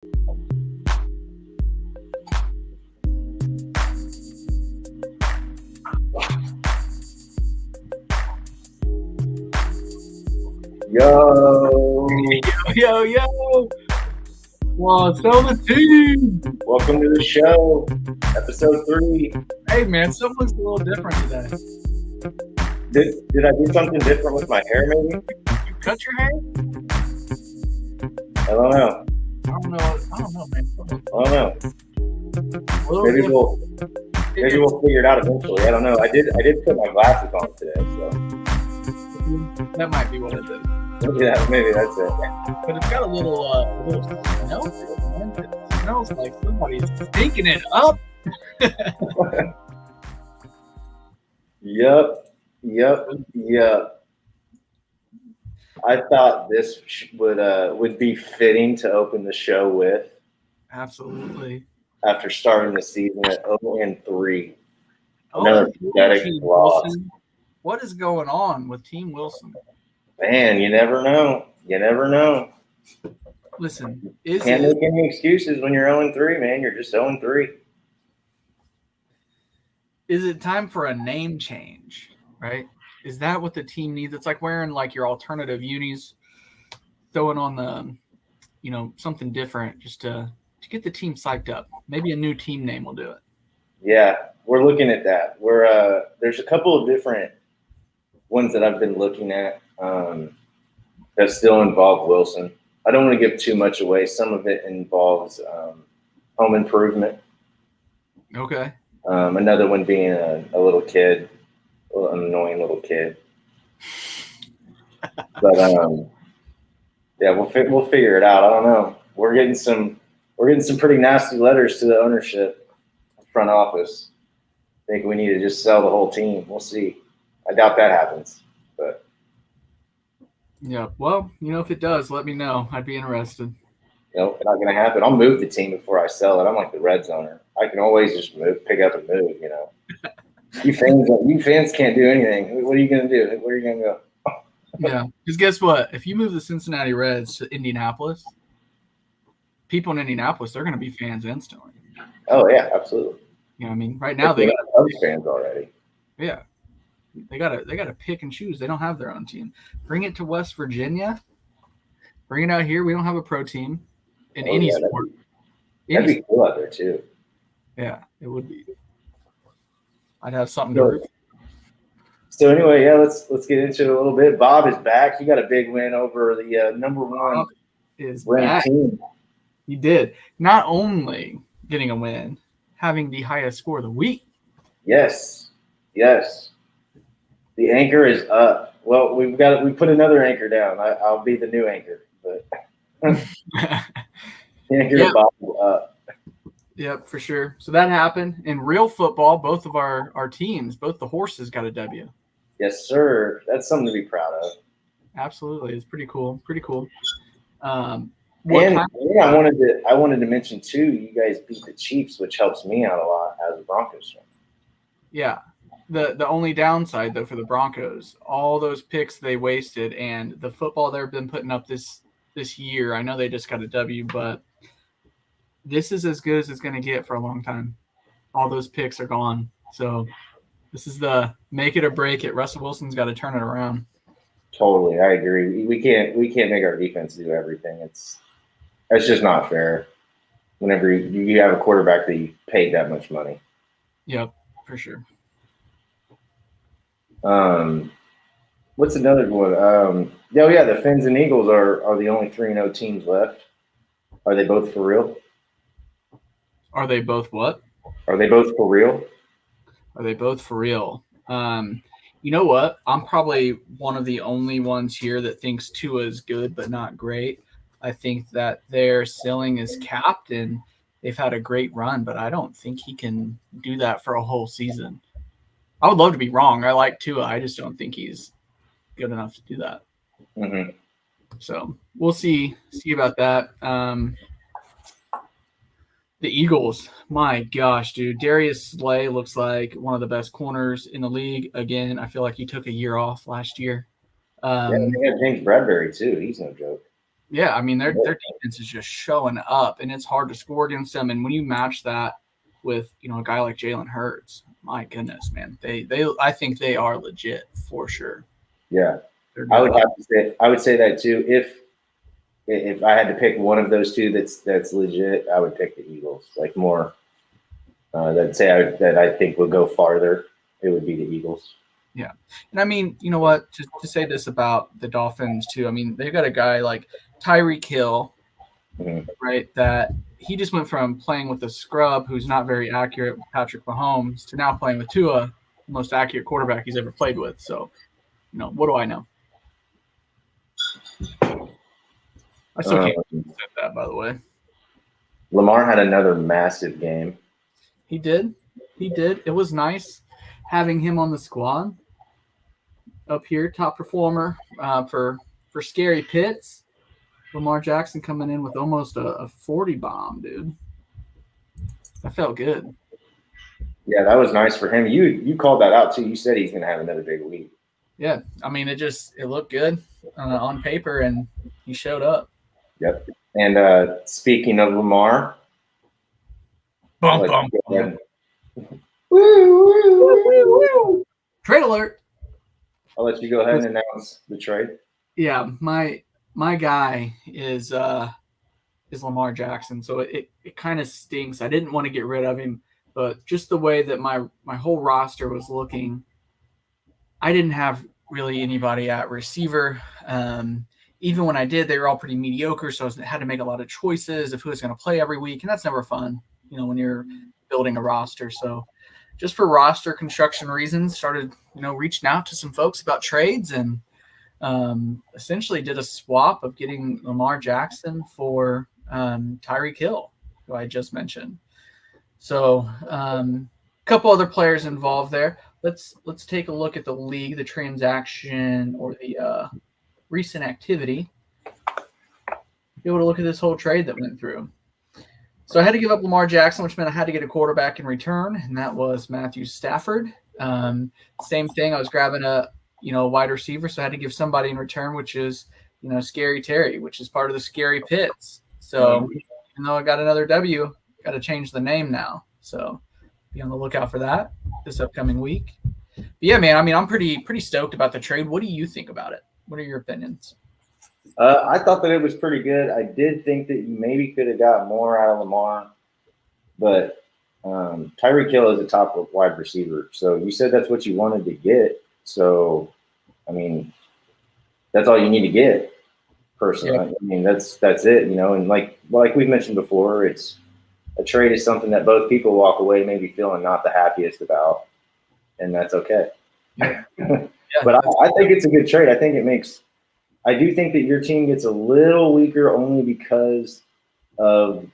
Yo. What's on the team? Welcome to the show, episode 3. Hey, man, something's a little different today. Did I do something different with my hair, maybe? You cut your hair? I don't know. I don't know, man. I don't know. Maybe we'll figure it out eventually. I don't know. I did put my glasses on today, so that might be what it is. yeah, maybe that's it. But it's got a little smell to it, man. It smells like somebody's stinking it up. Yep. I thought this would be fitting to open the show with. Absolutely. After starting the season at 0-3. Another pathetic loss. What is going on with Team Wilson? Man, you never know. Listen, can't make any excuses when you're 0-3, man. You're just 0-3. Is it time for a name change, right? Is that what the team needs? It's like wearing like your alternative unis, throwing on the, something different just to get the team psyched up. Maybe a new team name will do it. Yeah, we're looking at that. There's a couple of different ones that I've been looking at that still involve Wilson. I don't want to give too much away. Some of it involves home improvement. Okay. Another one being a little kid, an annoying little kid. But yeah, we'll figure it out. I don't know. We're getting some pretty nasty letters to the ownership, front office. I think we need to just sell the whole team. We'll see. I doubt that happens, but yeah. Well, if it does, let me know. I'd be interested. Nope, not gonna happen. I'll move the team before I sell it. I'm like the Reds owner. I can always just pick up and move. You fans can't do anything. What are you gonna do? Where are you gonna go? Yeah, because guess what? If you move the Cincinnati Reds to Indianapolis, people in Indianapolis, they're gonna be fans instantly. Oh yeah, absolutely. Right now they got Cubs fans already. Yeah, they gotta pick and choose. They don't have their own team. Bring it to West Virginia. Bring it out here. We don't have a pro team in any sport. That'd be cool out there too. Yeah, it would be. I'd have something to root. So anyway, yeah, let's get into it a little bit. Bob is back. He got a big win over the number one ranked team. He did. Not only getting a win, having the highest score of the week. Yes. The anchor is up. Well, we put another anchor down. I'll be the new anchor, but the anchor Bob up. Yep, for sure. So that happened in real football. Both of our teams, both the horses got a W. Yes, sir. That's something to be proud of. Absolutely, it's pretty cool. I wanted to mention too. You guys beat the Chiefs, which helps me out a lot as a Broncos fan. Yeah. The only downside though for the Broncos, all those picks they wasted, and the football they've been putting up this year. I know they just got a W, but this is as good as it's going to get for a long time. All those picks are gone. So this is the make it or break it. Russell Wilson's got to turn it around. Totally. I agree. We can't make our defense do everything. It's just not fair whenever you have a quarterback that you paid that much money. Yep, for sure. What's another one? The Fins and Eagles are the only 3-0 teams left. Are they both for real? Are they both what? Are they both for real? Are they both for real? You know what? I'm probably one of the only ones here that thinks Tua is good but not great. I think that their ceiling is capped and they've had a great run, but I don't think he can do that for a whole season. I would love to be wrong. I like Tua. I just don't think he's good enough to do that. Mm-hmm. So we'll see about that. The Eagles, my gosh, dude. Darius Slay looks like one of the best corners in the league. Again, I feel like he took a year off last year. They got James Bradbury, too. He's no joke. Yeah, I mean their defense is just showing up, and it's hard to score against them. And when you match that with a guy like Jalen Hurts, my goodness, man, they I think they are legit for sure. Yeah, I would say that too. If I had to pick one of those two that's legit, I would pick the Eagles. Like more that I think would go farther, it would be the Eagles. Yeah. And I mean, you know what, to say this about the Dolphins too, I mean, they've got a guy like Tyreek Hill, right, that he just went from playing with a scrub who's not very accurate with Patrick Mahomes to now playing with Tua, the most accurate quarterback he's ever played with. So, what do I know? I still can't accept that, by the way. Lamar had another massive game. He did. It was nice having him on the squad up here, top performer for Scary Pitts. Lamar Jackson coming in with almost a 40 bomb, dude. That felt good. Yeah, that was nice for him. You called that out too. You said he's going to have another big week. Yeah, I mean, it looked good on paper, and he showed up. Yep. And speaking of Lamar, bum, bum, bum. Woo. Trade alert. I'll let you go ahead and announce the trade. Yeah, my guy is Lamar Jackson, so it kind of stinks. I didn't want to get rid of him, but just the way that my whole roster was looking, I didn't have really anybody at receiver. Even when I did, they were all pretty mediocre, so I had to make a lot of choices of who was going to play every week, and that's never fun, when you're building a roster. So just for roster construction reasons, started, reaching out to some folks about trades and essentially did a swap of getting Lamar Jackson for Tyreek Hill, who I just mentioned. So a couple other players involved there. Let's take a look at the league, the transaction, or the recent activity. Be able to look at this whole trade that went through. So I had to give up Lamar Jackson, which meant I had to get a quarterback in return, and that was Matthew Stafford. Same thing. I was grabbing a wide receiver, so I had to give somebody in return, which is Scary Terry, which is part of the Scary Pits. So even though I got another W, got to change the name now. So be on the lookout for that this upcoming week. But yeah, man, I mean, I'm pretty stoked about the trade. What do you think about it? What are your opinions? I thought that it was pretty good. I did think that you maybe could have got more out of Lamar, but Tyreek Hill is a top wide receiver. So you said that's what you wanted to get. So, I mean, that's all you need to get, personally. Yeah. I mean, that's it, And like we've mentioned before, it's a trade is something that both people walk away maybe feeling not the happiest about, and that's okay. Yeah. But I think it's a good trade. I do think that your team gets a little weaker only because of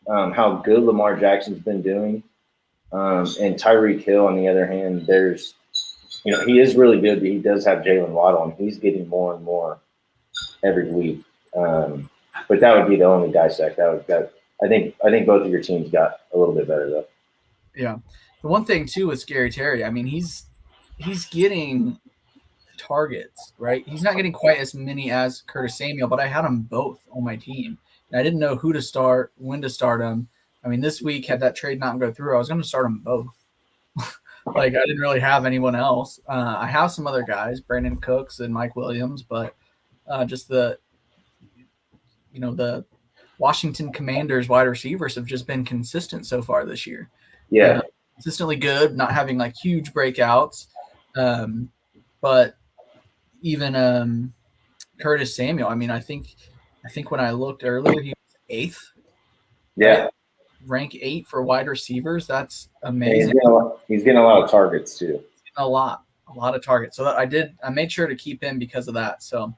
how good Lamar Jackson's been doing. And Tyreek Hill, on the other hand, he is really good, but he does have Jalen Waddle, and he's getting more and more every week. But that would be the only dissect. I think both of your teams got a little bit better, though. Yeah. The one thing, too, with Scary Terry, I mean, he's getting targets, right? He's not getting quite as many as Curtis Samuel, but I had them both on my team. And I didn't know who to start, when to start them. I mean, this week, had that trade not go through, I was going to start them both. Like, I didn't really have anyone else. I have some other guys, Brandon Cooks and Mike Williams, but just the Washington Commanders wide receivers have just been consistent so far this year. Yeah. Consistently good, not having like huge breakouts. But even Curtis Samuel, I mean, I think when I looked earlier, he was 8th. Yeah. Right? Rank 8 for wide receivers. That's amazing. He's getting a lot of targets too. A lot of targets. So I made sure to keep him because of that. So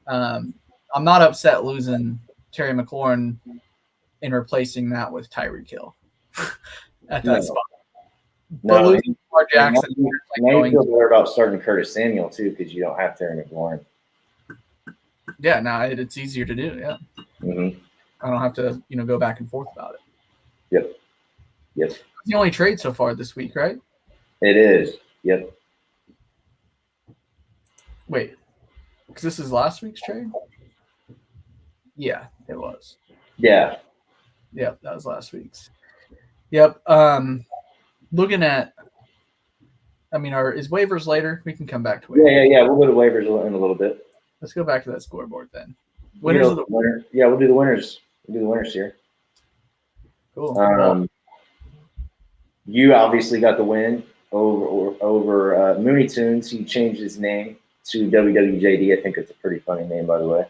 I'm not upset losing Terry McLaurin and replacing that with Tyreek Hill at that spot. But losing Lamar Jackson. Now you feel better about starting Curtis Samuel too because you don't have Terry McLaurin. Yeah, now it's easier to do. Yeah. Mm-hmm. I don't have to go back and forth about it. Yep. It's the only trade so far this week, right? It is. Yep. Wait, because this is last week's trade? Yeah, it was. Yeah. Yep, that was last week's. Yep. Looking at, is waivers later? We can come back to waivers. Yeah. We'll go to waivers in a little bit. Let's go back to that scoreboard then. Winners of the winner. Yeah, we'll do the winners. We'll do the winners here. Cool. You obviously got the win over Mooney Tunes. He changed his name to WWJD. I think it's a pretty funny name, by the way.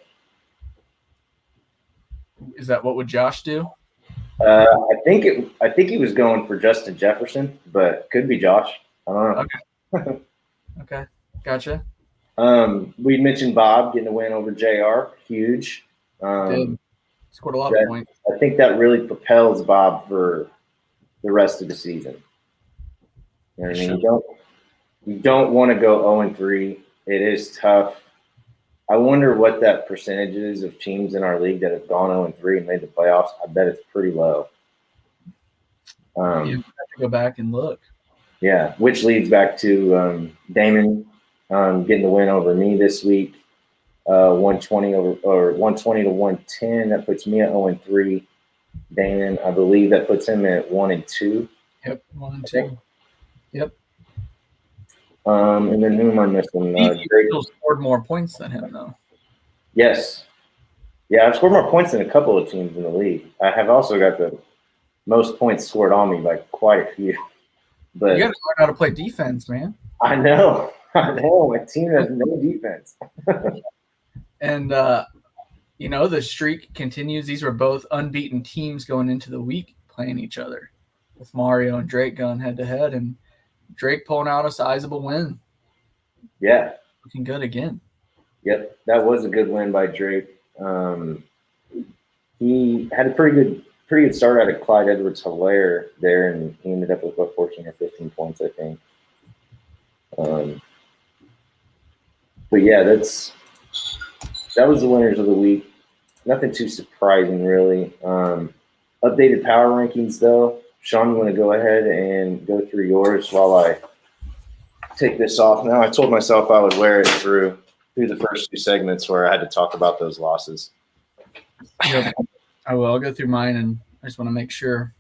Is that what would Josh do? I think he was going for Justin Jefferson, but could be Josh. I don't know. Okay, gotcha. We mentioned Bob getting a win over JR. Huge. Scored a lot of points. I think that really propels Bob for the rest of the season. You know what I mean? You don't want to go 0-3. It is tough. I wonder what that percentage is of teams in our league that have gone 0-3 and made the playoffs. I bet it's pretty low. You have to go back and look. Yeah, which leads back to Damon getting the win over me this week, 120 to 110. That puts me at 0-3. Damon, I believe that puts him at 1-2. Yep, 1-2. Yep. And then who am I missing? Drake still scored more points than him, though. Yes. Yeah, I've scored more points than a couple of teams in the league. I have also got the most points scored on me by quite a few. But you got to learn how to play defense, man. I know. My team has no defense. And, the streak continues. These were both unbeaten teams going into the week playing each other, with Mario and Drake going head-to-head, and Drake pulling out a sizable win. Yeah. Looking good again. Yep, that was a good win by Drake. He had a pretty good start out of Clyde Edwards-Helaire there, and he ended up with about 14 or 15 points, I think. But yeah, that was the winners of the week. Nothing too surprising, really. Updated power rankings, though. Sean, you want to go ahead and go through yours while I take this off now? I told myself I would wear it through the first two segments where I had to talk about those losses. Yep. I will. I'll go through mine, and I just want to make sure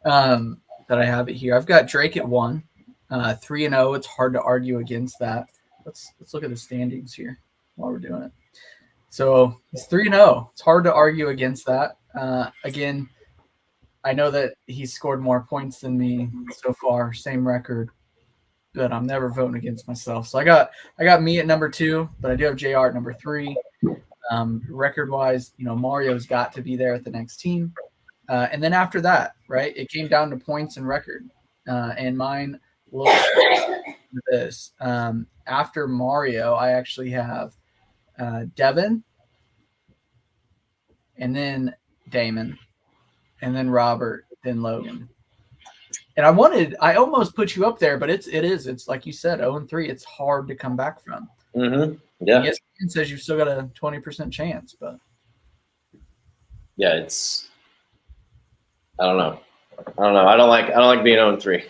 that I have it here. I've got Drake at 1, 3-0. It's hard to argue against that. Let's look at the standings here while we're doing it. So he's 3-0. It's hard to argue against that. Again, I know that he's scored more points than me so far, same record, but I'm never voting against myself. So I got me at number 2, but I do have JR at number 3. Record-wise, Mario's got to be there at the next team. And then after that, right, it came down to points and record. And mine looks like this. After Mario, I actually have Devin, and then Damon, and then Robert, then Logan. And I almost put you up there, but it's like you said, 0-3. It's hard to come back from. Mm-hmm. Yeah. ESPN says you've still got a 20% chance, but yeah, I don't know. I don't like being 0-3.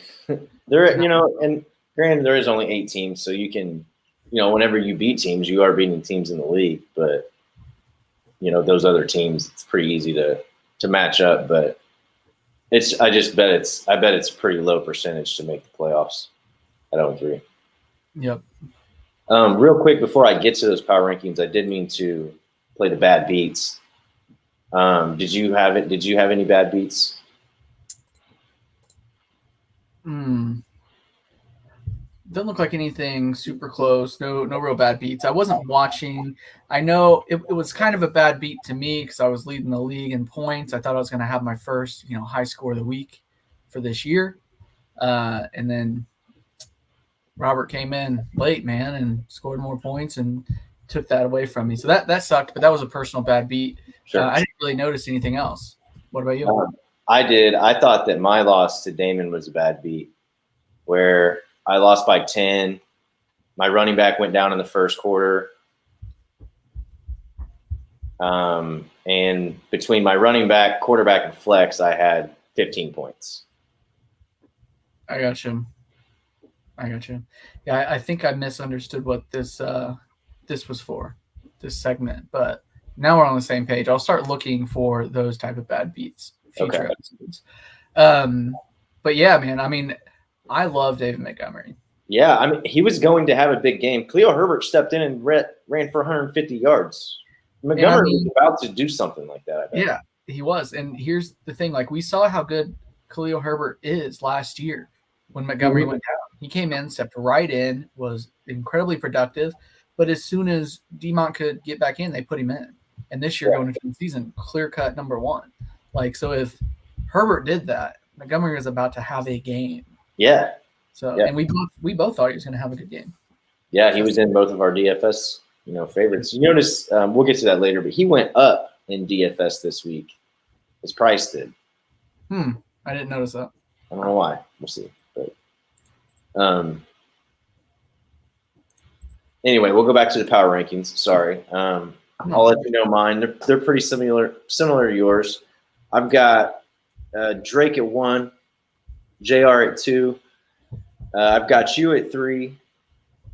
There, and granted, there is only 8 teams, so you can, whenever you beat teams, you are beating teams in the league. But those other teams, it's pretty easy to match up. But I bet it's a pretty low percentage to make the playoffs at 0-3. Yep. Real quick before I get to those power rankings, I did mean to play the bad beats. Did you have it? Did you have any bad beats? Doesn't look like anything super close. No real bad beats. I wasn't watching. I know it was kind of a bad beat to me because I was leading the league in points. I thought I was going to have my first, high score of the week for this year. And then Robert came in late, man, and scored more points and took that away from me. So that sucked, but that was a personal bad beat. Sure. I didn't really notice anything else. What about you? I did. I thought that my loss to Damon was a bad beat, where I lost by 10. My running back went down in the first quarter. And between my running back, quarterback, and flex, I had 15 points. I got you. Yeah, I think I misunderstood what this was for, this segment. But Now we're on the same page. I'll start looking for those type of bad beats. Future Okay. episodes. But yeah, man. I mean, I love David Montgomery. Yeah, I mean, he was going to have a big game. Khalil Herbert stepped in and ran for 150 yards. Montgomery was about to do something like that, I bet. Yeah, he was. And here's the thing. Like, we saw how good Khalil Herbert is last year when Montgomery went down. He came in, stepped right in, was incredibly productive. But as soon as DeMont could get back in, they put him in. And this year, going into the season, clear-cut number one. Like, so if Herbert did that, Montgomery was about to have a game. Yeah. So, and we both thought he was going to have a good game. Yeah, he was in both of our DFS, favorites. You notice, we'll get to that later, but he went up in DFS this week. His price did. I didn't notice that. I don't know why. We'll see. But anyway, we'll go back to the power rankings. Sorry. I'll let you know mine. They're pretty similar to yours. I've got Drake at 1, JR at 2. I've got you at 3,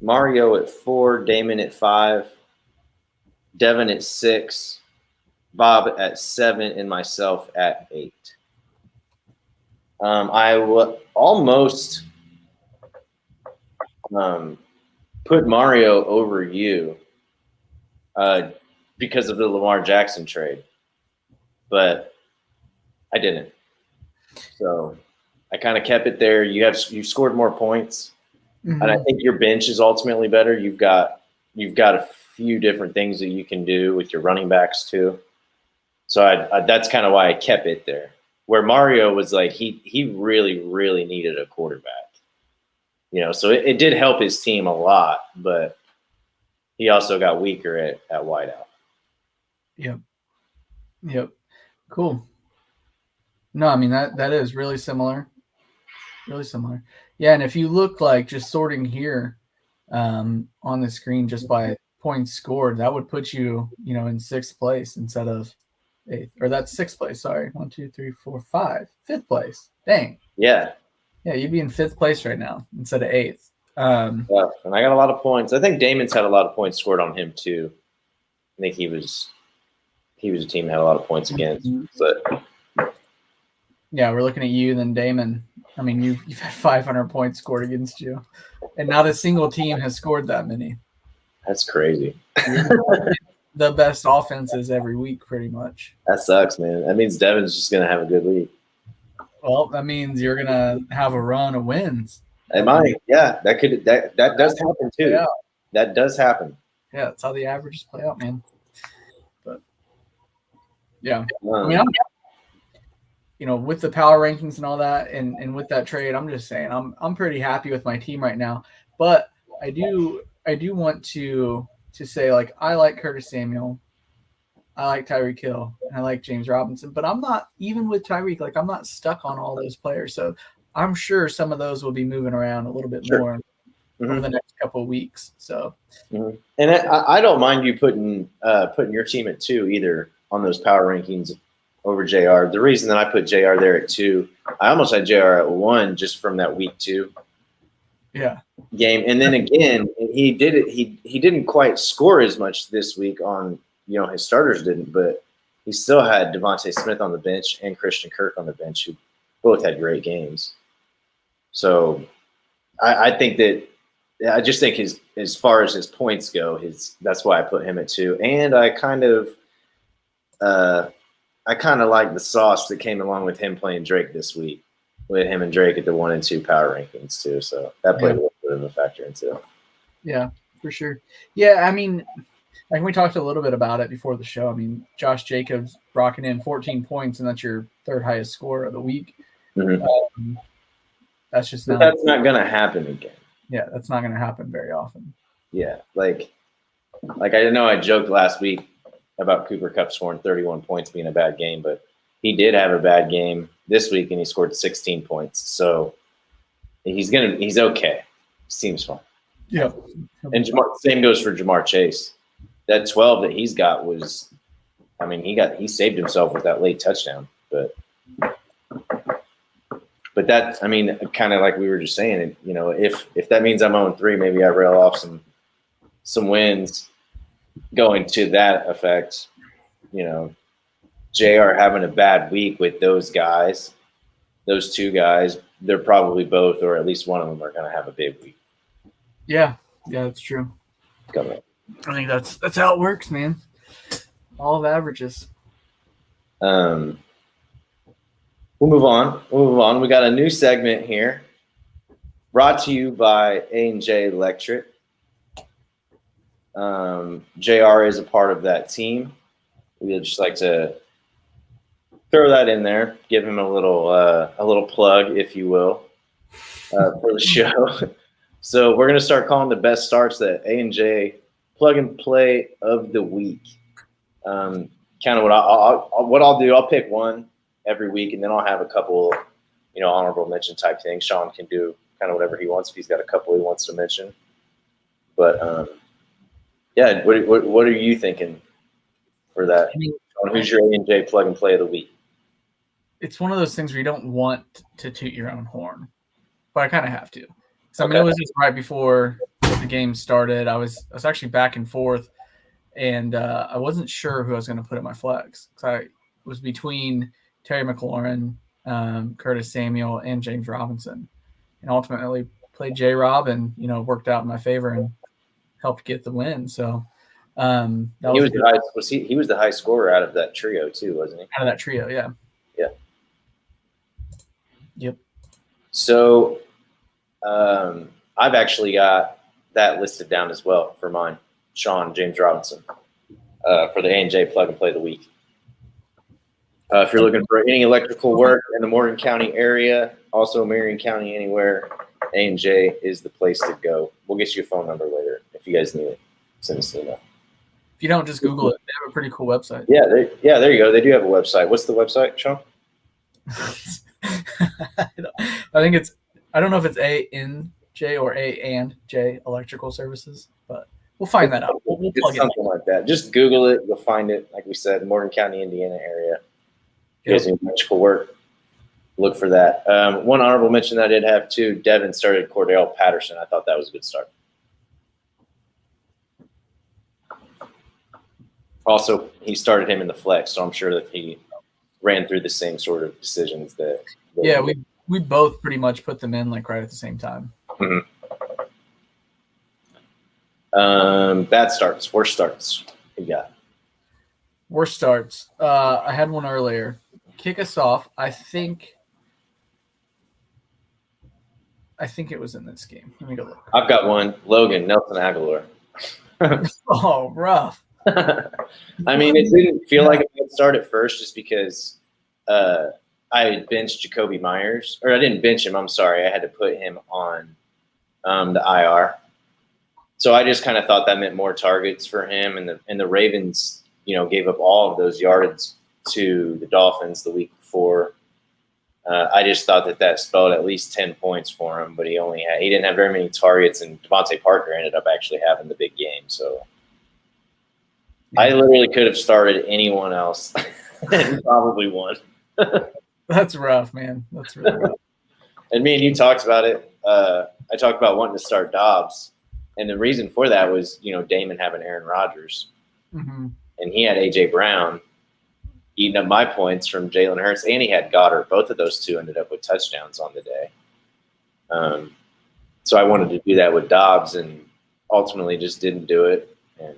Mario at 4, Damon at 5, Devin at 6, Bob at 7, and myself at 8. I will almost put Mario over you because of the Lamar Jackson trade, but I didn't. So I kind of kept it there. You scored more points, and I think your bench is ultimately better. You've got a few different things that you can do with your running backs too. So I that's kind of why I kept it there. Where Mario was like he really, really needed a quarterback. So it did help his team a lot, but he also got weaker at wideout. Yep. Cool. No, I mean that is really similar. Really similar. Yeah, and if you look like just sorting here on the screen just by points scored, that would put you, in 6th place instead of 8th. Or that's 6th place, sorry. 1, 2, 3, 4, 5. 5th place. Dang. Yeah. Yeah, you'd be in 5th place right now instead of 8th. Yeah, and I got a lot of points. I think Damon's had a lot of points scored on him too. I think he was a team that had a lot of points against. But yeah, we're looking at you, then Damon. I mean, you've had 500 points scored against you, and not a single team has scored that many. That's crazy. The best offenses every week, pretty much. That sucks, man. That means Devin's just gonna have a good week. Well, that means you're gonna have a run of wins. It might, yeah. That does happen too. Yeah. That does happen. Yeah, that's how the averages play out, man. But yeah, I mean, with the power rankings and all that, and with that trade, I'm just saying I'm pretty happy with my team right now. But I do want to say, like, I like Curtis Samuel, I like Tyreek Hill, and I like James Robinson. But I'm not, even with Tyreek, like, I'm not stuck on all those players. So I'm sure some of those will be moving around a little bit more over the next couple of weeks. So, and I don't mind you putting your team at 2 either on those power rankings over JR. The reason that I put JR there at 2, I almost had JR at 1 just from that week 2 game. And then again, he did it. He didn't quite score as much this week on, his starters didn't, but he still had Devontae Smith on the bench and Christian Kirk on the bench, who both had great games. So I think that, I just think as far as his points go, that's why I put him at 2. And I kind of like the sauce that came along with him playing Drake this week, with him and Drake at the 1 and 2 power rankings too. So that played a little bit of a factor into it. Yeah, for sure. Yeah, I mean, like, we talked a little bit about it before the show. I mean, Josh Jacobs rocking in 14 points, and that's your 3rd highest score of the week. That's just not. That's not going to happen again. Yeah, that's not going to happen very often. Yeah, like I know I joked last week about Cooper Kupp scoring 31 points being a bad game, but he did have a bad game this week, and he scored 16 points. So he's okay. Seems fine. Yeah. And same goes for Jamar Chase. That 12 that he's got was, I mean, he saved himself with that late touchdown, but that, I mean, kind of like we were just saying, if that means I'm 0-3, maybe I rail off some wins going to that effect. JR having a bad week with those guys, those two guys, they're probably both, or at least one of them, are going to have a big week. Yeah, that's true. Coming up. I think that's how it works, man. All of averages. We'll move on. We got a new segment here, brought to you by A&J Electric. JR is a part of that team. We'd just like to throw that in there, give him a little plug, if you will, for the show. So we're gonna start calling the best starts the A&J plug and play of the week. Kind of what I'll do. I'll pick one every week, and then I'll have a couple, honorable mention type things. Sean can do kind of whatever he wants if he's got a couple he wants to mention. But yeah, what are you thinking for that? Who's your A&J plug and play of the week? It's one of those things where you don't want to toot your own horn, but I kind of have to. So, it was just right before the game started. I was actually back and forth, and I wasn't sure who I was going to put in my flex. So I was between Terry McLaurin, Curtis Samuel, and James Robinson, and ultimately played J-Rob, and worked out in my favor and helped get the win. So he was the high scorer out of that trio too, wasn't he? Out of that trio, yeah. Yeah. Yep. So I've actually got that listed down as well for mine. Sean, James Robinson, for the A&J plug and play of the week. If you're looking for any electrical work in the Morgan County area, also Marion County, anywhere, A&J is the place to go. We'll get you a phone number later if you guys need it. Send us an email. If you don't, just Google it. They have a pretty cool website. Yeah, there you go. They do have a website. What's the website, Sean? I think I don't know if it's A-N-J or A&J Electrical Services, but we'll find that out. We'll plug it something like that. Just Google it. You'll find it. Like we said, Morgan County, Indiana area. If you guys need electrical work, look for that. One honorable mention that I did have too, Devin started Cordell Patterson. I thought that was a good start. Also, he started him in the flex, so I'm sure that he ran through the same sort of decisions that. Yeah, we both pretty much put them in like right at the same time. Mm-hmm. Bad starts, worst starts. What you got? Worst starts. I had one earlier. Kick us off. I think it was in this game. Let me go look. I've got one. Logan, Nelson Aguilar. Oh, rough. I mean, it didn't feel like a bad start at first just because I had benched Jacoby Myers. Or I didn't bench him, I'm sorry. I had to put him on the IR. So I just kind of thought that meant more targets for him. And the Ravens, gave up all of those yards to the Dolphins the week before. I just thought that spelled at least 10 points for him, but he didn't have very many targets, and Devontae Parker ended up actually having the big game. So I literally could have started anyone else and probably won. That's rough, man. That's really rough. And me and you talked about it. I talked about wanting to start Dobbs, and the reason for that was, Damon having Aaron Rodgers, and he had A.J. Brown eating up my points from Jalen Hurts, and he had Goddard. Both of those two ended up with touchdowns on the day. So I wanted to do that with Dobbs, and ultimately just didn't do it. And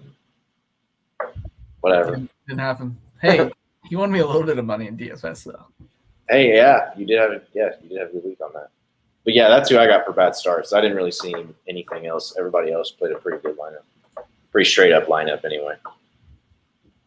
whatever. Didn't happen. Hey, you won me a little bit of money in DFS though. Hey, yeah, you did have a good week on that. But yeah, that's who I got for bad starts. I didn't really see anything else. Everybody else played a pretty good lineup, pretty straight up lineup anyway.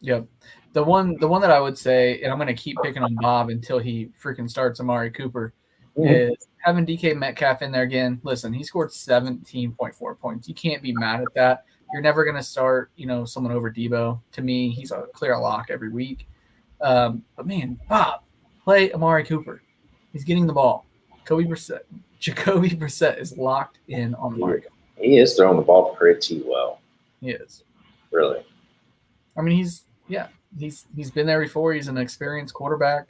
Yep. The one that I would say, and I'm going to keep picking on Bob until he freaking starts Amari Cooper, is having DK Metcalf in there again. Listen, he scored 17.4 points. You can't be mad at that. You're never going to start, someone over Debo. To me, he's a clear lock every week. But man, Bob, play Amari Cooper. He's getting the ball. Jacoby Brissett is locked in on Amari Cooper. He is throwing the ball pretty well. He is. Really. I mean, he's been there before. He's an experienced quarterback.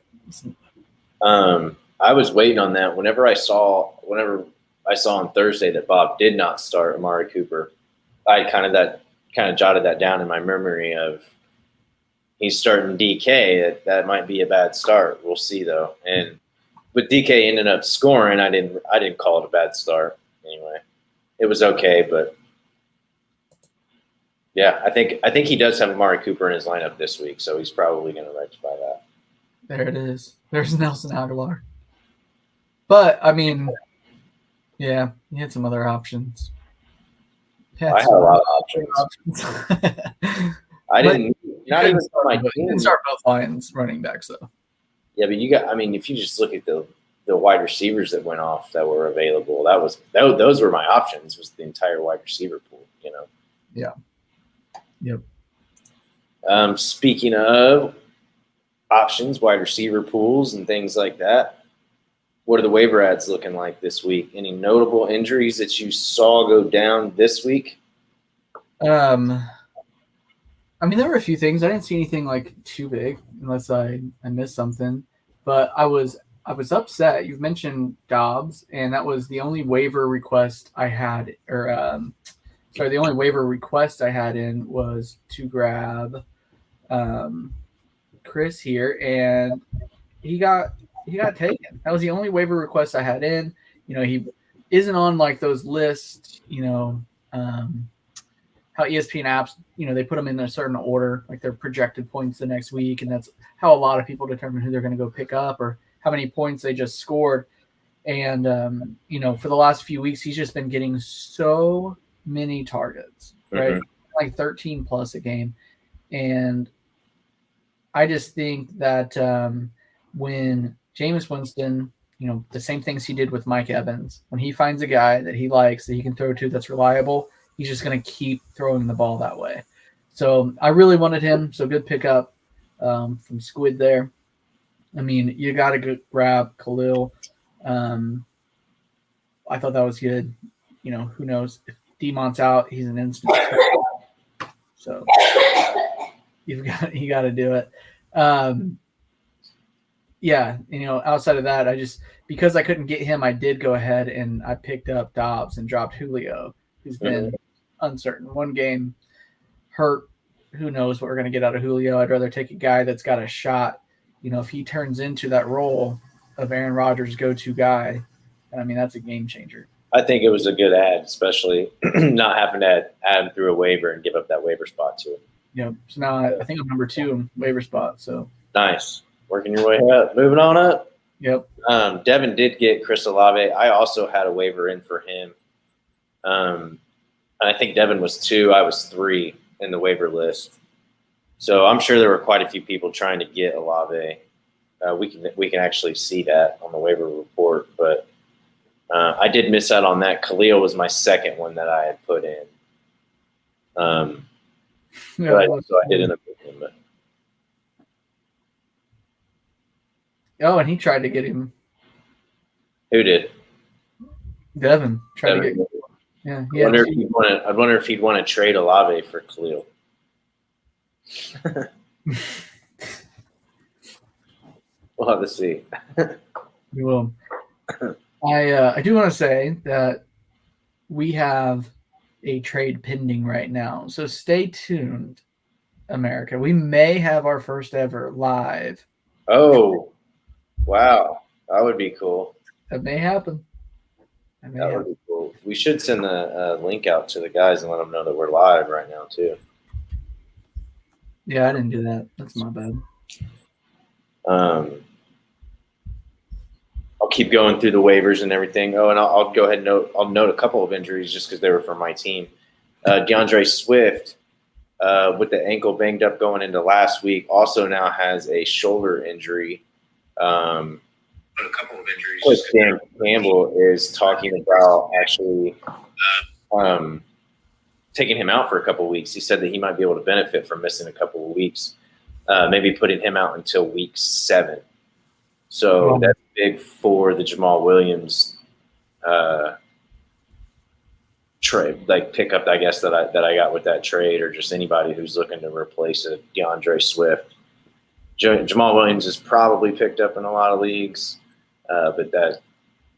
I was waiting on that. Whenever I saw on Thursday that Bob did not start Amari Cooper, I kind of jotted that down in my memory of he's starting DK, that might be a bad start. We'll see though. And but DK ended up scoring. I didn't call it a bad start anyway. It was okay, but yeah, I think he does have Amari Cooper in his lineup this week, so he's probably going to rectify that. There it is. There's Nelson Aguilar. But I mean, yeah, he had some other options. I had a lot of options. I didn't. Not even for my team. You can start both Lions running backs though. Yeah, but you got. I mean, if you just look at the wide receivers that went off that were available, those were my options. Was the entire wide receiver pool, you know. Yeah. Yep. Speaking of options, wide receiver pools, and things like that, what are the waiver ads looking like this week? Any notable injuries that you saw go down this week? I mean, there were a few things. I didn't see anything like too big, unless I missed something. But I was upset. You've mentioned Dobbs, and that was the only waiver request I had, the only waiver request I had in was to grab Chris here, and he got taken. That was the only waiver request I had in. You know, he isn't on like those lists, you know, how ESPN apps, you know, they put them in a certain order, like their projected points the next week, and that's how a lot of people determine who they're going to go pick up or how many points they just scored. And, you know, for the last few weeks, he's just been getting so many targets, right? Mm-hmm. Like 13 plus a game. And I just think that when Jameis Winston, you know, the same things he did with Mike Evans, when he finds a guy that he likes, that he can throw to, that's reliable, he's just going to keep throwing the ball that way. So I really wanted him. So good pickup from Squid there. I mean, you got to grab Khalil. I thought that was good. You know, who knows? If Demont's out, he's an instant. So you got to do it. Yeah, you know, outside of that, because I couldn't get him, I did go ahead and I picked up Dobbs and dropped Julio, who's been uncertain. One game hurt. Who knows what we're going to get out of Julio? I'd rather take a guy that's got a shot. You know, if he turns into that role of Aaron Rodgers' go-to guy, I mean, that's a game changer. I think it was a good ad, especially not having to add him through a waiver and give up that waiver spot to him. Yep. So now I think I'm number 2 in waiver spot. So nice. Working your way up. Moving on up. Yep. Devin did get Chris Olave. I also had a waiver in for him. And I think Devin was 2. I was 3 in the waiver list. So I'm sure there were quite a few people trying to get Olave. We can actually see that on the waiver report, but I did miss out on that. Khalil was my second one that I had put in. So I did end up with him. But. Oh, and he tried to get him. Who did? Devin tried to get him. Yeah. I wonder if he'd want to trade Olave for Khalil. We'll have to see. We will. I do want to say that we have a trade pending right now, so stay tuned, America. We may have our first ever live. Oh, wow, that would be cool. That may happen. That would be cool. We should send a link out to the guys and let them know that we're live right now too. Yeah, I didn't do that. That's my bad. I'll keep going through the waivers and everything. Oh, and I'll go ahead and note a couple of injuries just because they were from my team. DeAndre Swift, with the ankle banged up going into last week, also now has a shoulder injury. A couple of injuries. Dan Campbell is talking about actually taking him out for a couple of weeks. He said that he might be able to benefit from missing a couple of weeks, maybe putting him out until week 7. So that's big for the Jamal Williams trade, like pickup, I guess, that I got with that trade, or just anybody who's looking to replace a DeAndre Swift. Jamal Williams is probably picked up in a lot of leagues, but that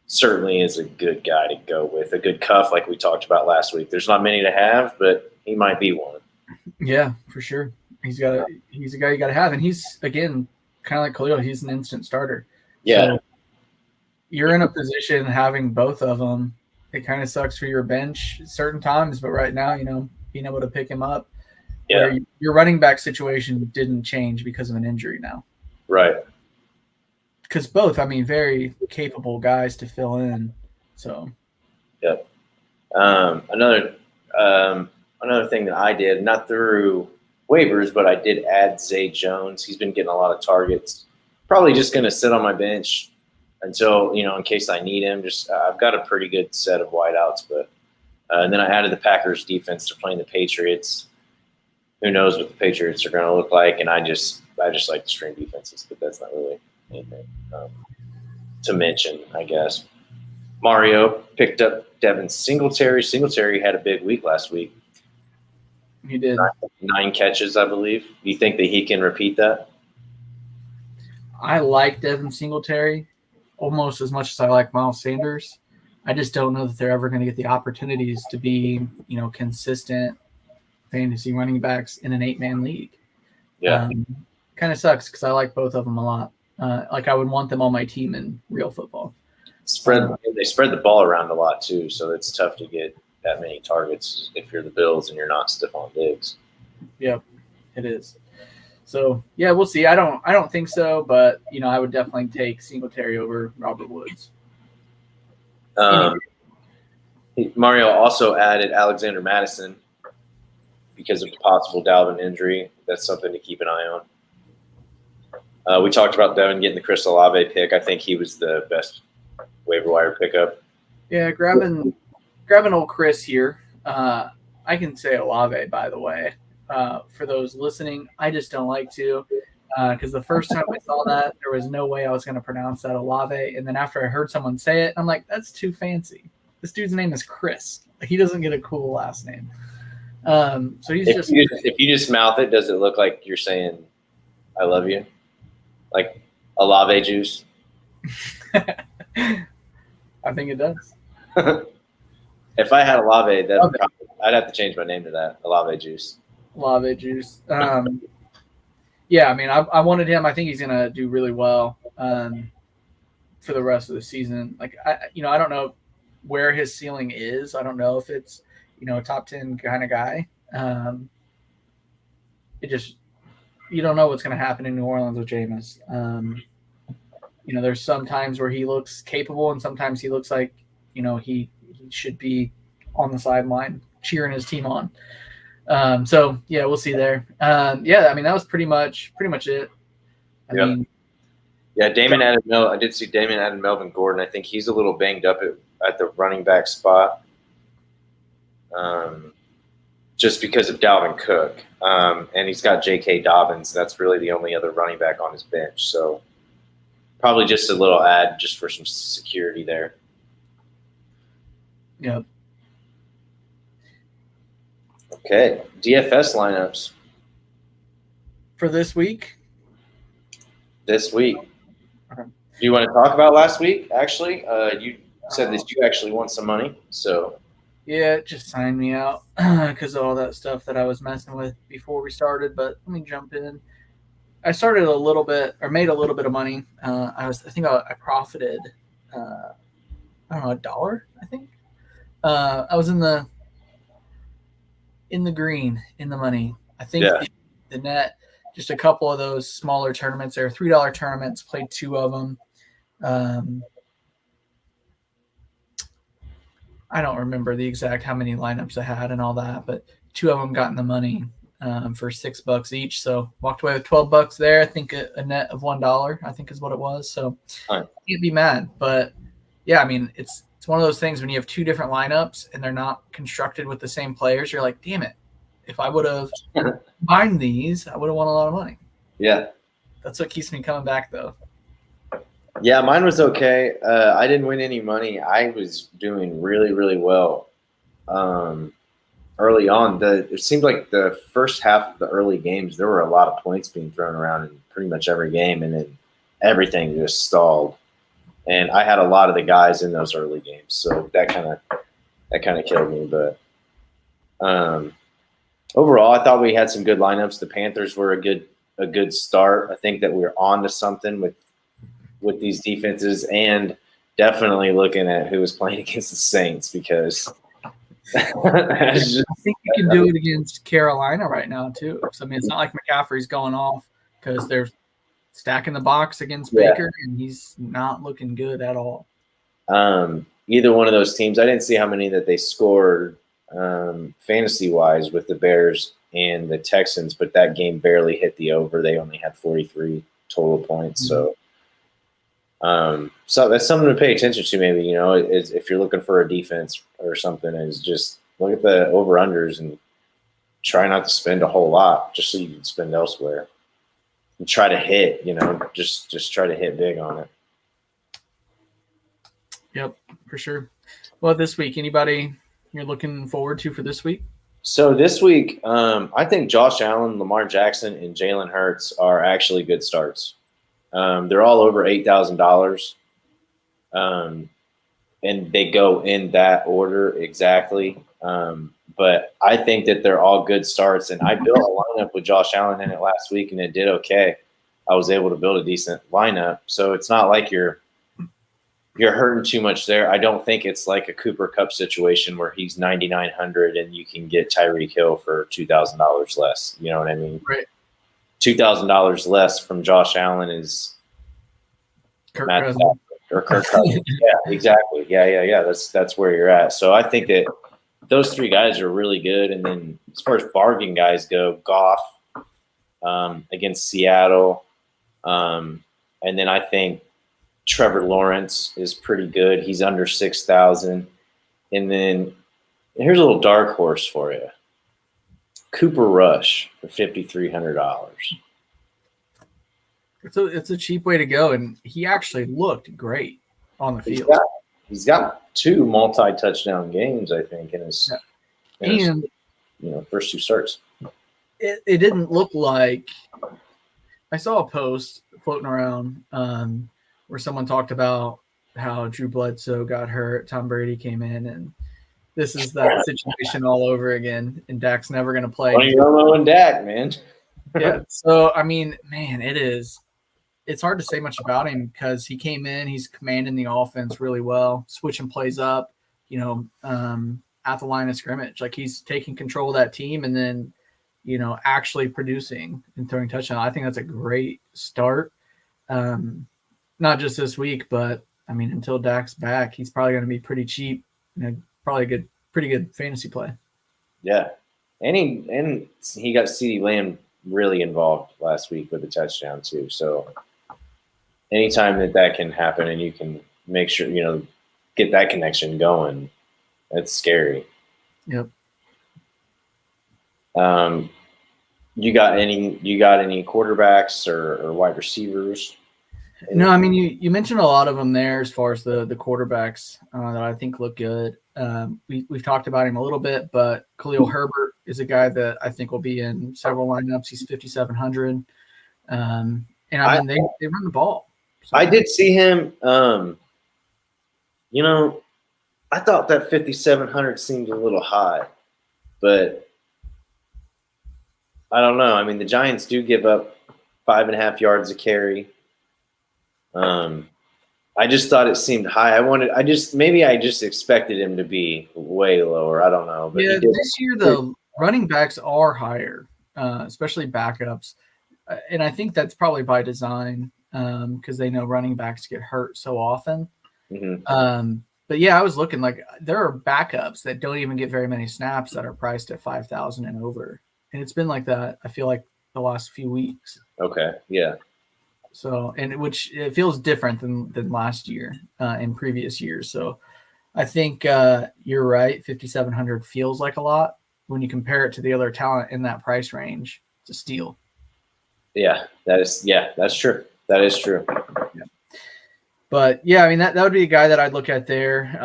certainly is a good guy to go with. A good cuff, like we talked about last week. There's not many to have, but he might be one. Yeah, for sure. He's a guy you got to have, and he's again kind of like Khalil. He's an instant starter. Yeah. So you're in a position having both of them. It kind of sucks for your bench at certain times, but right now, being able to pick him up. Yeah. Where your running back situation didn't change because of an injury now. Right. Because both, very capable guys to fill in. So. Yep. Another thing that I did, not through waivers, but I did add Zay Jones. He's been getting a lot of targets. Probably just going to sit on my bench until, in case I need him. Just I've got a pretty good set of wideouts, but and then I added the Packers defense. They're playing the Patriots. Who knows what the Patriots are going to look like? And I just like to string defenses, but that's not really anything to mention, I guess. Mario picked up Devin Singletary. Singletary had a big week last week. He did. 9 catches, I believe. Do you think that he can repeat that? I like Devin Singletary almost as much as I like Miles Sanders. I just don't know that they're ever going to get the opportunities to be, consistent fantasy running backs in an 8-man league. Yeah. Kind of sucks because I like both of them a lot. I would want them on my team in real football. They spread the ball around a lot too, so it's tough to get that many targets if you're the Bills and you're not Stephon Diggs. Yep, it is. So yeah, we'll see. I don't think so, but I would definitely take Singletary over Robert Woods. Mario also added Alexander Madison because of the possible Dalvin injury. That's something to keep an eye on. We talked about Devin getting the Chris Olave pick. I think he was the best waiver wire pickup. Yeah, grabbing old Chris here. I can say Olave, by the way. For those listening, I just don't like to because the first time I saw that, there was no way I was going to pronounce that Olave. And then after I heard someone say it, I'm like, that's too fancy. This dude's name is Chris. He doesn't get a cool last name. So he's if you just mouth it, does it look like you're saying I love you? Like Olave juice? I think it does. If I had Olave, I'd have to change my name to that. Olave juice. Olave juice. Yeah, I wanted him. I think he's gonna do really well for the rest of the season. I don't know where his ceiling is. I don't know if it's a top 10 kind of guy. You don't know what's going to happen in New Orleans with Jameis. There's some times where he looks capable, and sometimes he looks like he should be on the sideline cheering his team on. So yeah, we'll see there. That was pretty much it. Damon added I did see Damon added Melvin Gordon. I think he's a little banged up at the running back spot. Just because of Dalvin Cook. And he's got J.K. Dobbins. That's really the only other running back on his bench. So probably just a little add just for some security there. Yep. Okay. DFS lineups. For this week? Okay. Okay. Do you want to talk about last week, actually? You said that you actually won some money, so. Yeah, it just signed me out because of all that stuff that I was messing with before we started. But let me jump in. I started made a little bit of money. I think I profited, $1. I think I was in the green, in the money. I think the net, just a couple of those smaller tournaments. There were $3 tournaments. Played 2 of them. I don't remember the exact how many lineups I had and all that, but 2 of them got in the money for $6 each. So walked away with $12 there. I think a net of $1, I think is what it was. So can't be mad. But yeah, it's one of those things when you have 2 different lineups and they're not constructed with the same players, you're like, damn it. If I would have combined these, I would have won a lot of money. Yeah. That's what keeps me coming back though. Yeah, mine was okay. I didn't win any money. I was doing really, really well early on. It seemed like the first half of the early games, there were a lot of points being thrown around in pretty much every game, and then everything just stalled. And I had a lot of the guys in those early games, so that kind of killed me. But overall, I thought we had some good lineups. The Panthers were a good start. I think that we're on to something with these defenses, and definitely looking at who was playing against the Saints because I think you can do it against Carolina right now too. So, I mean, it's not like McCaffrey's going off because they're stacking the box against Baker, and he's not looking good at all. Either one of those teams, I didn't see how many that they scored fantasy-wise with the Bears and the Texans, but that game barely hit the over. They only had 43 total points. So that's something to pay attention to maybe, is if you're looking for a defense or something, is just look at the over-unders and try not to spend a whole lot just so you can spend elsewhere. And try to hit, just try to hit big on it. Yep, for sure. Well, this week, anybody you're looking forward to for this week? So this week, I think Josh Allen, Lamar Jackson, and Jalen Hurts are actually good starts. They're all over $8,000, and they go in that order exactly. But I think that they're all good starts, and I built a lineup with Josh Allen in it last week, and it did okay. I was able to build a decent lineup, so it's not like you're hurting too much there. I don't think it's like a Cooper Kupp situation where he's $9,900 and you can get Tyreek Hill for $2,000 less. You know what I mean? Right. $2,000 less from Josh Allen is Kirk Matt Cousins. Stafford or Kirk Cousins. Yeah, exactly. Yeah. That's where you're at. So I think that those three guys are really good. And then as far as bargain guys go, Goff against Seattle, and then I think Trevor Lawrence is pretty good. He's under 6,000. And then here's a little dark horse for you. Cooper Rush for $5,300. It's a cheap way to go, and he actually looked great on the field. He's got 2 multi-touchdown games, I think, in his first 2 starts. It didn't look like – I saw a post floating around where someone talked about how Drew Bledsoe got hurt, Tom Brady came in, and this is that situation all over again, and Dak's never going to play. Tony Romo and Dak, man. Yeah, so, I mean, man, it's hard to say much about him because he came in, he's commanding the offense really well, switching plays up, at the line of scrimmage. Like, he's taking control of that team and then, actually producing and throwing touchdowns. I think that's a great start. Not just this week, but I mean, until Dak's back, he's probably going to be pretty cheap. Probably pretty good fantasy play. Yeah, and he got CeeDee Lamb really involved last week with a touchdown too. So anytime that can happen, and you can make sure get that connection going, that's scary. Yep. You got any quarterbacks or wide receivers? No, I mean, you mentioned a lot of them there as far as the quarterbacks that I think look good. We've talked about him a little bit, but Khalil Herbert is a guy that I think will be in several lineups. He's 5,700. And I mean, they run the ball. So. I did see him. I thought that 5,700 seemed a little high, but I don't know. I mean, the Giants do give up 5.5 yards a carry. I just thought it seemed high. I just expected him to be way lower. I don't know. But yeah, this year the running backs are higher, especially backups. And I think that's probably by design because they know running backs get hurt so often. Mm-hmm. But yeah, I was looking like there are backups that don't even get very many snaps that are priced at 5,000 and over. And it's been like that, I feel like, the last few weeks. Okay. Yeah. So, which it feels different than last year in previous years. So I think you're right. 5,700 feels like a lot. When you compare it to the other talent in that price range, it's a steal. Yeah, that's true. That is true. Yeah. But yeah, I mean, that would be a guy that I'd look at there.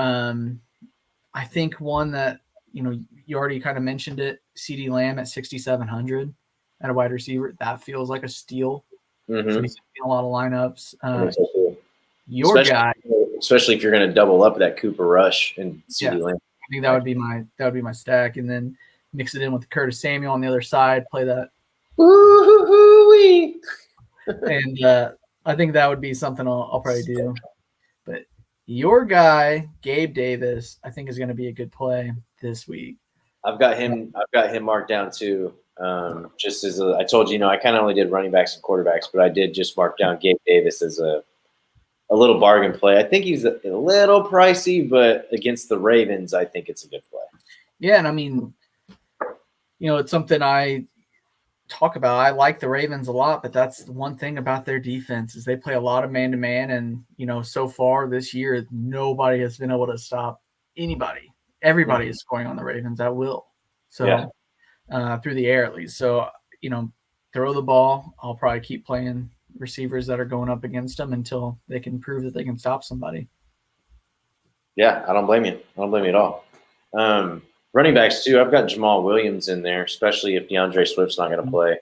I think one that, you already kind of mentioned it, CeeDee Lamb at 6,700 at a wide receiver. That feels like a steal. Mm-hmm. So he's in a lot of lineups. Especially if you're going to double up that Cooper Rush and CeeDee Lamb. I think that would be my stack. And then mix it in with Curtis Samuel on the other side, play that. Woo-hoo-wee. And I think that would be something I'll probably do. But your guy, Gabe Davis, I think is going to be a good play this week. I've got him marked down too. Just as I told you, I kind of only did running backs and quarterbacks, but I did just mark down Gabe Davis as a little bargain play. I think he's a little pricey, but against the Ravens, I think it's a good play. Yeah, and I mean, it's something I talk about. I like the Ravens a lot, but that's the one thing about their defense is they play a lot of man-to-man, and so far this year, nobody has been able to stop anybody. Everybody is scoring on the Ravens at will. So through the air at least. So, throw the ball. I'll probably keep playing receivers that are going up against them until they can prove that they can stop somebody. Yeah, I don't blame you. I don't blame you at all. Running backs too. I've got Jamal Williams in there, especially if DeAndre Swift's not going to play.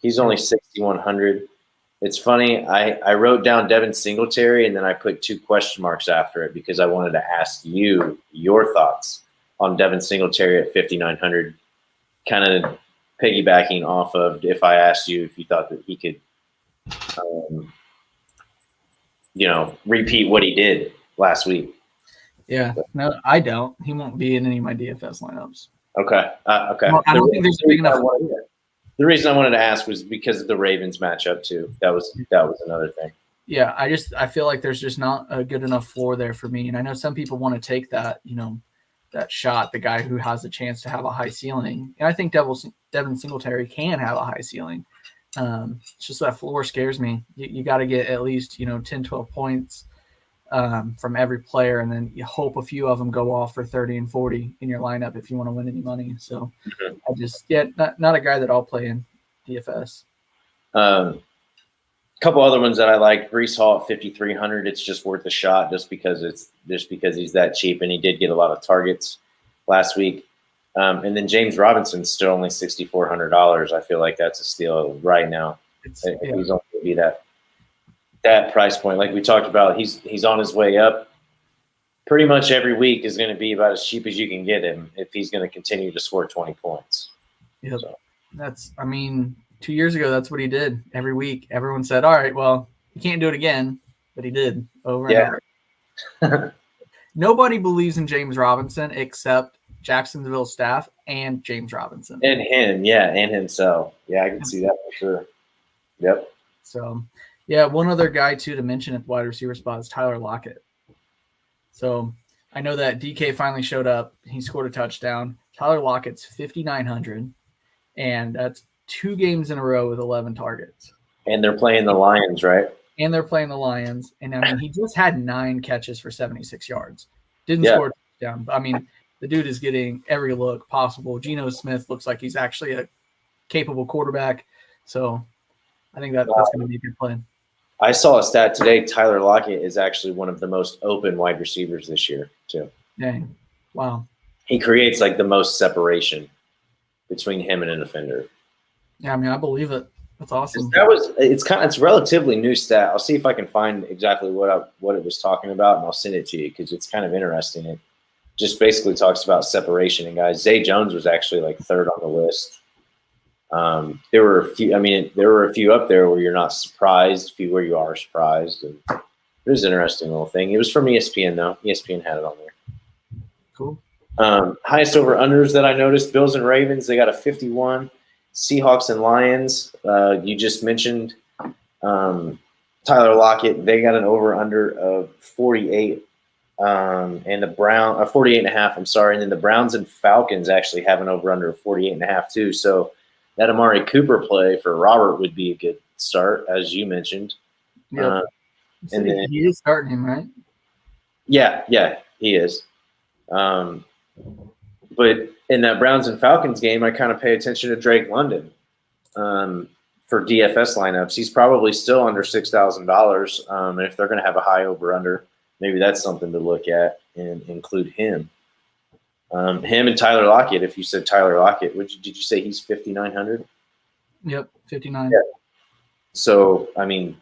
He's only 6,100. It's funny. I wrote down Devin Singletary and then I put 2 question marks after it because I wanted to ask you your thoughts on Devin Singletary at 5,900. Kind of piggybacking off of if I asked you if you thought that he could, repeat what he did last week. Yeah, no, I don't. He won't be in any of my DFS lineups. Okay. Okay. Well, I don't think there's a big enough. The reason I wanted to ask was because of the Ravens matchup too. That was another thing. Yeah, I feel like there's just not a good enough floor there for me, and I know some people want to take that, that shot, the guy who has a chance to have a high ceiling, and I think Devin Singletary can have a high ceiling. It's just that floor scares me. You got to get at least 10, 12 points from every player, and then you hope a few of them go off for 30 and 40 in your lineup if you want to win any money. So I just not a guy that I'll play in DFS. Couple other ones that I like. Breece Hall at 5,300. It's just worth a shot just because he's that cheap, and he did get a lot of targets last week. And then James Robinson's still only $6,400. I feel like that's a steal right now. He's only going to be that price point. Like we talked about, he's on his way up. Pretty much every week is going to be about as cheap as you can get him if he's going to continue to score 20 points. Yeah, so. 2 years ago, that's what he did every week. Everyone said, all right, well, he can't do it again, but he did over and over. Nobody believes in James Robinson except Jacksonville staff and James Robinson. And him, and himself. Yeah, I can see that for sure. Yep. So, one other guy, too, to mention at the wide receiver spot is Tyler Lockett. So, I know that DK finally showed up. He scored a touchdown. Tyler Lockett's 5,900, and that's 2 games in a row with 11 targets. And they're playing the Lions, right? And they're playing the Lions. And, he just had 9 catches for 76 yards. Didn't score a touchdown. But, the dude is getting every look possible. Geno Smith looks like he's actually a capable quarterback. So, I think that's going to be a good play. I saw a stat today. Tyler Lockett is actually one of the most open wide receivers this year, too. Dang. Wow. He creates, the most separation between him and an defender. Yeah, I believe it. That's awesome. It's relatively new stat. I'll see if I can find exactly what it was talking about, and I'll send it to you because it's kind of interesting. It just basically talks about separation. And guys, Zay Jones was actually 3rd on the list. There were a few. There were a few up there where you're not surprised, a few where you are surprised. And it was an interesting little thing. It was from ESPN though. ESPN had it on there. Cool. Highest over unders that I noticed: Bills and Ravens. They got a 51. Seahawks and Lions, you just mentioned Tyler Lockett. They got an over-under of 48, and the 48.5. I'm sorry, and then the Browns and Falcons actually have an over-under of 48.5 too. So that Amari Cooper play for Robert would be a good start, as you mentioned. Yeah, and then he is starting him, right? Yeah, he is. But in that Browns and Falcons game, I kind of pay attention to Drake London for DFS lineups. He's probably still under $6,000. And if they're going to have a high over-under, maybe that's something to look at and include him. Him and Tyler Lockett. If you said Tyler Lockett, did you say he's 5,900? Yep, 59. Yeah. So,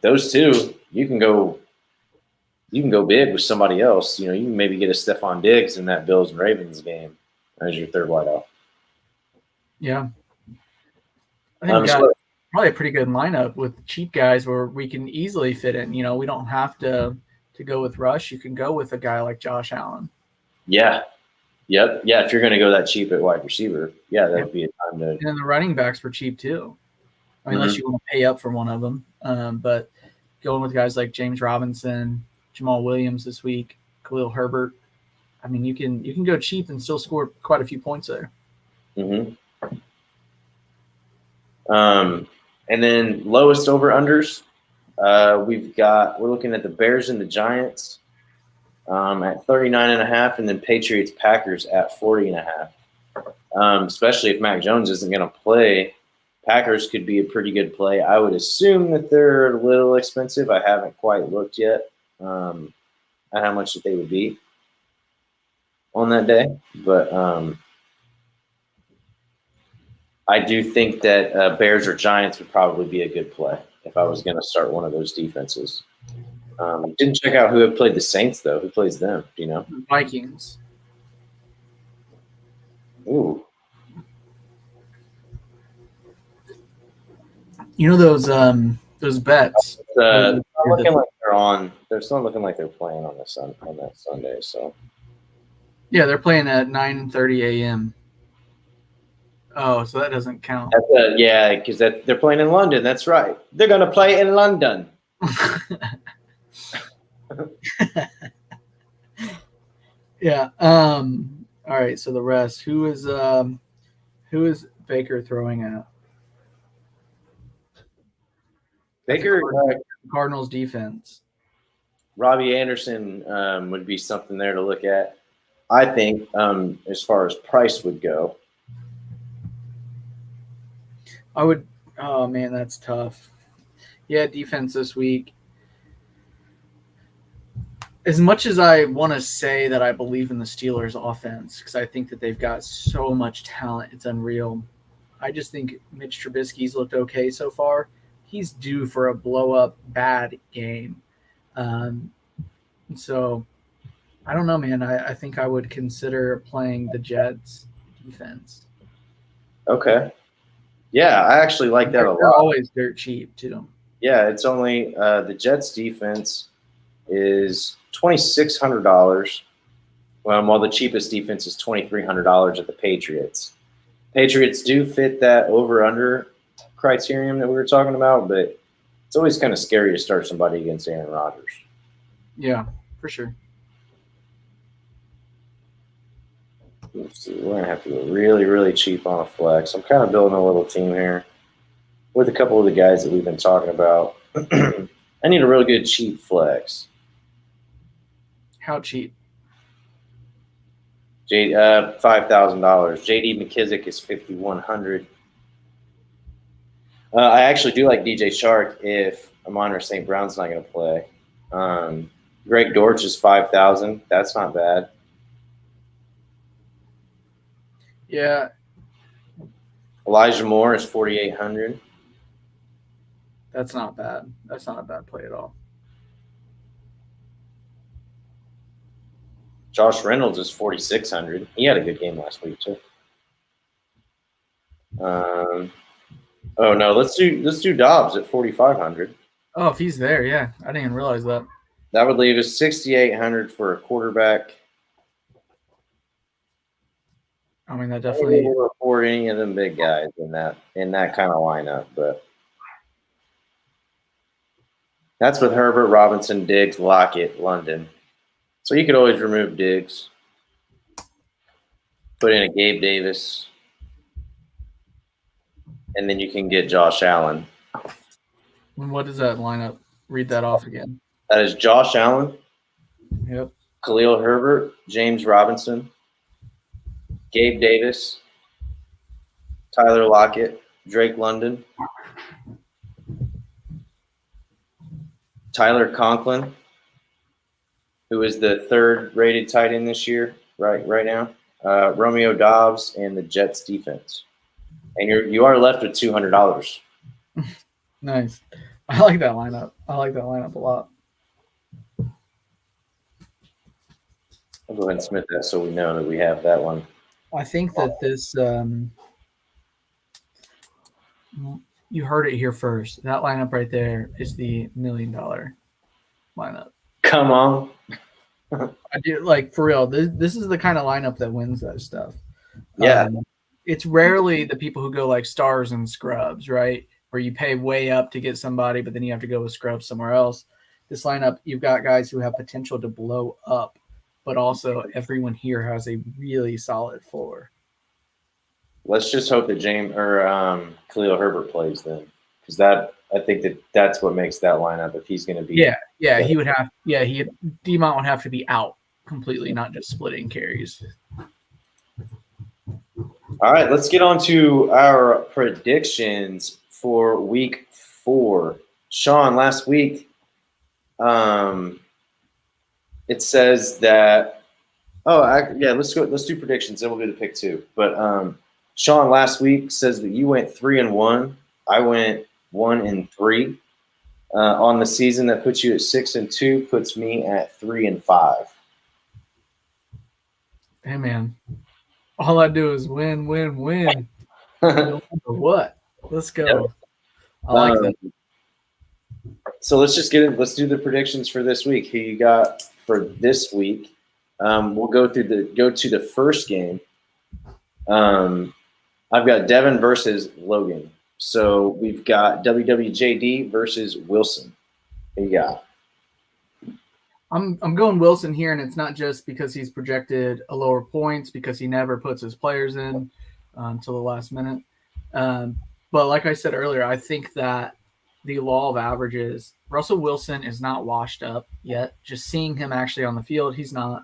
those two, you can go big with somebody else. You can maybe get a Stephon Diggs in that Bills and Ravens game as your third wideout. Yeah. I think we got So- probably a pretty good lineup with cheap guys where we can easily fit in. You know, we don't have to go with Rush. You can go with a guy like Josh Allen. yeah. Yep. Yeah. If you're going to go that cheap at wide receiver, yeah, that'd be a time to. And then the running backs were cheap too. I mean, unless you want to pay up for one of them. But going with guys like James Robinson, Jamal Williams this week, Khalil Herbert. I mean, you can go cheap and still score quite a few points there. Mm-hmm. And then lowest over unders, we're looking at the Bears and the Giants at 39.5, and then Patriots Packers at 40.5. Especially if Mac Jones isn't going to play, Packers could be a pretty good play. I would assume that they're a little expensive. I haven't quite looked yet at how much that they would be on that day, but I do think that Bears or Giants would probably be a good play if I was going to start one of those defenses. Didn't check out who had played the Saints, though. Who plays them? Do you know? Vikings. Ooh. You know those bets. It's not looking like they're on. It's not looking like they're playing on that Sunday. So Yeah, they're playing at 9:30 a.m. Oh, so that doesn't count. yeah, because they're playing in London. That's right. They're going to play in London. Yeah. All right. So the rest. Who is Baker throwing at? Baker, Cardinals defense. Robbie Anderson would be something there to look at. I think as far as price would go. I would. Oh man, that's tough. Yeah, defense this week. As much as I want to say that I believe in the Steelers' offense, because I think that they've got so much talent, it's unreal. I just think Mitch Trubisky's looked okay so far. He's due for a blow-up bad game. So I don't know, man. I think I would consider playing the Jets defense. Okay. Yeah, I actually like that a lot. They're always dirt cheap too. Yeah, it's only the Jets defense is $2,600, while the cheapest defense is $2,300 at the Patriots. Patriots do fit that over/under criterion that we were talking about, but it's always kind of scary to start somebody against Aaron Rodgers. Yeah, for sure. Let's see, we're gonna have to go really, really cheap on a flex. I'm kind of building a little team here with a couple of the guys that we've been talking about. I need a real good cheap flex. How cheap? $5,000. JD McKissick is $5,100. I actually do like DJ Shark if Amon-Ra St. Brown's not going to play. Greg Dortch is $5,000. That's not bad. Yeah. Elijah Moore is $4,800. That's not bad. That's not a bad play at all. Josh Reynolds is $4,600. He had a good game last week too. Oh no, let's do Dobbs at $4,500. Oh, if he's there, yeah. I didn't even realize that. That would leave us $6,800 for a quarterback. I mean, that I definitely. don't afford any of them big guys in that kind of lineup, but that's with Herbert, Robinson, Diggs, Lockett, London. So you could always remove Diggs, put in a Gabe Davis, and then you can get Josh Allen. What is that lineup? Read that off again. That is Josh Allen, Yep. Khalil Herbert, James Robinson, Gabe Davis, Tyler Lockett, Drake London, Tyler Conklin, who is the third-rated tight end this year, right now, Romeo Dobbs, and the Jets defense. And you are left with $200. Nice. I like that lineup. I like that lineup a lot. I'll go ahead and submit that so we know that we have that one. I think that this You heard it here first. That lineup right there is the $1 million lineup. Come on. I do like for real. This is the kind of lineup that wins that stuff. Yeah. It's rarely the people who go like stars and scrubs, right? Where you pay way up to get somebody, but then you have to go with scrubs somewhere else. This lineup, you've got guys who have potential to blow up, but also everyone here has a really solid floor. Let's just hope that Khalil Herbert plays then, because I think that's what makes that lineup if he's going to be. Yeah, he would have. Yeah, Demont would have to be out completely, not just splitting carries. All right, let's get on to our predictions for Week 4. Sean, last week, it says that. Let's go. Let's do predictions, then we'll do the pick 2. But Sean last week says that you went 3-1. I went 1-3 on the season. That puts you at 6-2. Puts me at 3-5. Hey man, all I do is win. No matter what? Let's go. Yep. I like that. So let's just get it. Let's do the predictions for this week. Who you got for this week? We'll go to the first game. I've got Devin versus Logan. So we've got WWJD versus Wilson. Who you got? I'm going Wilson here, and it's not just because he's projected a lower points because he never puts his players in until the last minute. But like I said earlier, I think that the law of averages, Russell Wilson is not washed up yet. Just seeing him actually on the field, he's not.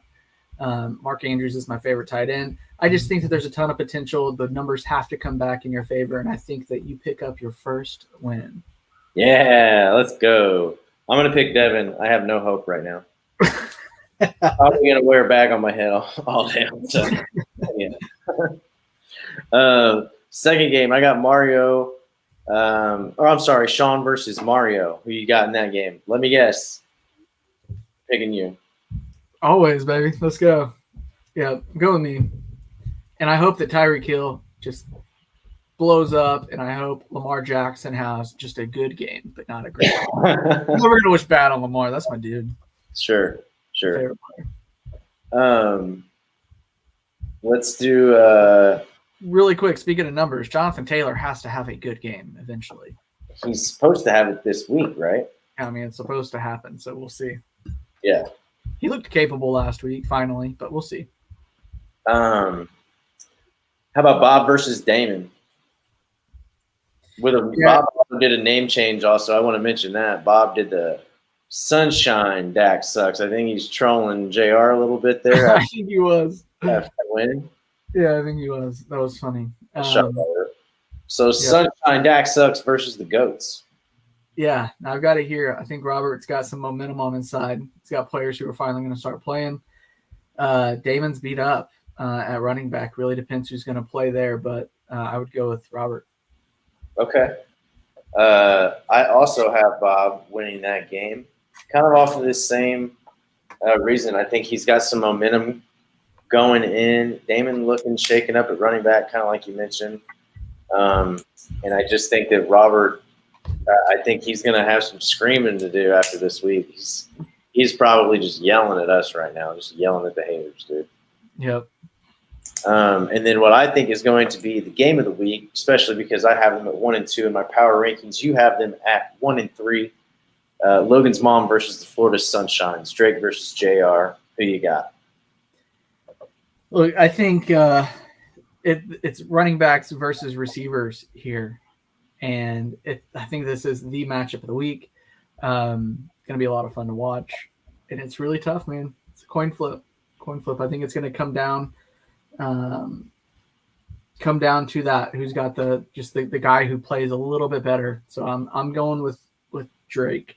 Mark Andrews is my favorite tight end. I just think that there's a ton of potential. The numbers have to come back in your favor, and I think that you pick up your first win. Yeah, let's go. I'm going to pick Devin. I have no hope right now. I'm going to wear a bag on my head all day. So, yeah. Second game, I got Mario. Sean versus Mario. Who you got in that game? Let me guess. Picking you. Always, baby. Let's go. Yeah, go with me. And I hope that Tyreek Hill just blows up, and I hope Lamar Jackson has just a good game, but not a great game. I'm never going to wish bad on Lamar. That's my dude. Sure. Favorite player. Let's do really quick. Speaking of numbers, Jonathan Taylor has to have a good game eventually. He's supposed to have it this week, right? I mean, it's supposed to happen, so we'll see. Yeah. He looked capable last week, finally, but we'll see. How about Bob versus Damon? Bob did a name change also. I want to mention that. Bob did the Sunshine Dak sucks. I think he's trolling JR a little bit there. I think he was. After winning. Yeah, I think he was. That was funny. Sunshine Dak sucks versus the Goats. Yeah, now I've got it here. I think Robert's got some momentum on his side. He's got players who are finally going to start playing. Damon's beat up at running back. Really depends who's going to play there, but I would go with Robert. Okay. I also have Bob winning that game, kind of off of this same reason. I think he's got some momentum going in. Damon looking shaken up at running back, kind of like you mentioned. And I just think that Robert, I think he's going to have some screaming to do after this week. He's probably just yelling at us right now, just yelling at the haters, dude. Yep. And then what I think is going to be the game of the week, especially because I have them at 1-2 in my power rankings. You have them at 1-3. Logan's mom versus the Florida Sunshines. Drake versus JR. Who you got? Look, I think it's running backs versus receivers here. And I think this is the matchup of the week. Going to be a lot of fun to watch. And it's really tough, man. It's a coin flip. I think it's going to come down to that. Who's got the guy who plays a little bit better. So I'm going with Drake.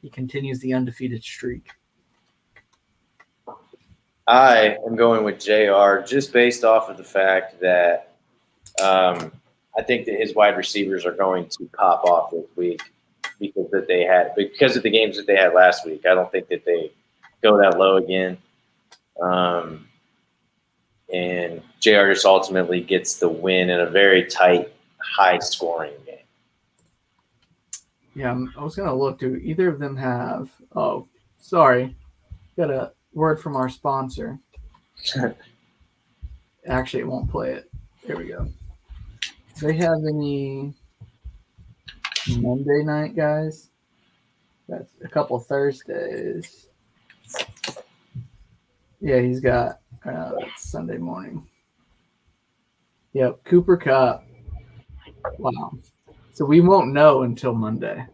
He continues the undefeated streak. I am going with JR just based off of the fact that I think that his wide receivers are going to pop off this week because of the games that they had last week. I don't think that they go that low again. And JR just ultimately gets the win in a very tight, high-scoring game. Yeah, I was gonna look. Do either of them have? Oh, sorry, got a word from our sponsor. Actually, it won't play it. There we go. Do they have any Monday night guys? That's a couple Thursdays. Yeah, he's got it's Sunday morning. Yep, Cooper Cup. Wow. So we won't know until Monday.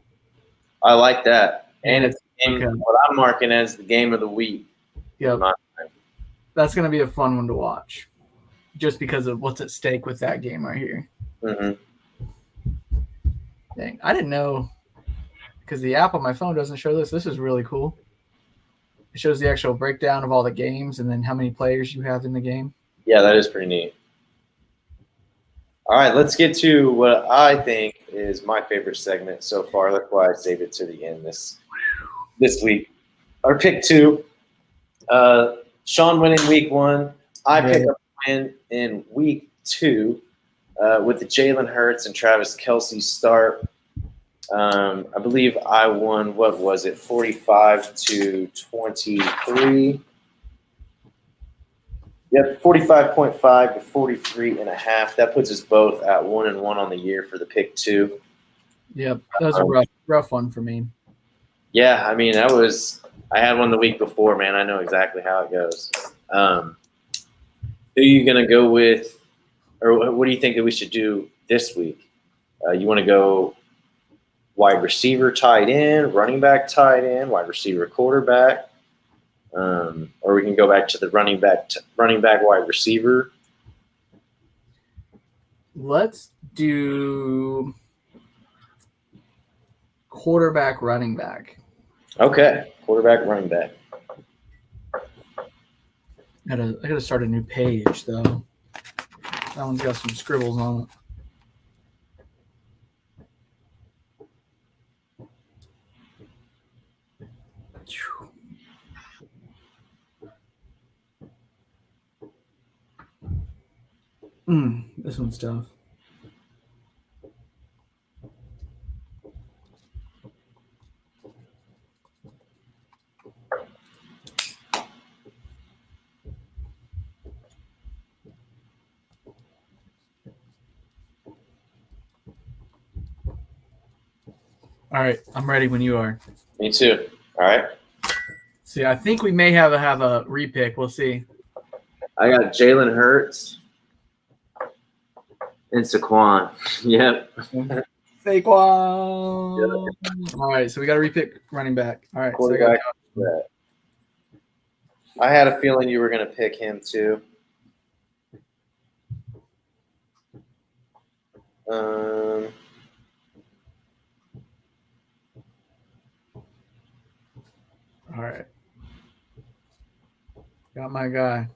I like that. And Yeah, it's the game, okay. what I'm marking as the game of the week. Yep. My- That's going to be a fun one to watch just because of what's at stake with that game right here. Mhm. Dang, I didn't know because the app on my phone doesn't show this. This is really cool. It shows the actual breakdown of all the games and then how many players you have in the game. Yeah, that is pretty neat. All right, let's get to what I think is my favorite segment so far. That's why I saved it to the end this week. Our pick 2. Sean went in week 1. I picked up a win in week 2 with the Jalen Hurts and Travis Kelce start. I believe I won, what was it, 45-23. Yep, 45.5 to 43.5. That puts us both at 1-1 on the year for the pick 2. Yep, that was a rough one for me. Yeah, I mean, I had one the week before, man. I know exactly how it goes. Who are you going to go with, or what do you think that we should do this week? You want to go wide receiver, tight end, running back, tight end, wide receiver, quarterback? Or we can go back to the running back, wide receiver. Let's do quarterback, running back. Okay, quarterback, running back. I gotta start a new page though. That one's got some scribbles on it. This one's tough. All right, I'm ready when you are. Me too. All right. See, I think we may have a repick. We'll see. I got Jalen Hurts and Saquon. Yep. Saquon. All right, so we got to repick running back. All right, Quarterback. I had a feeling you were going to pick him too. All right. Got my guy.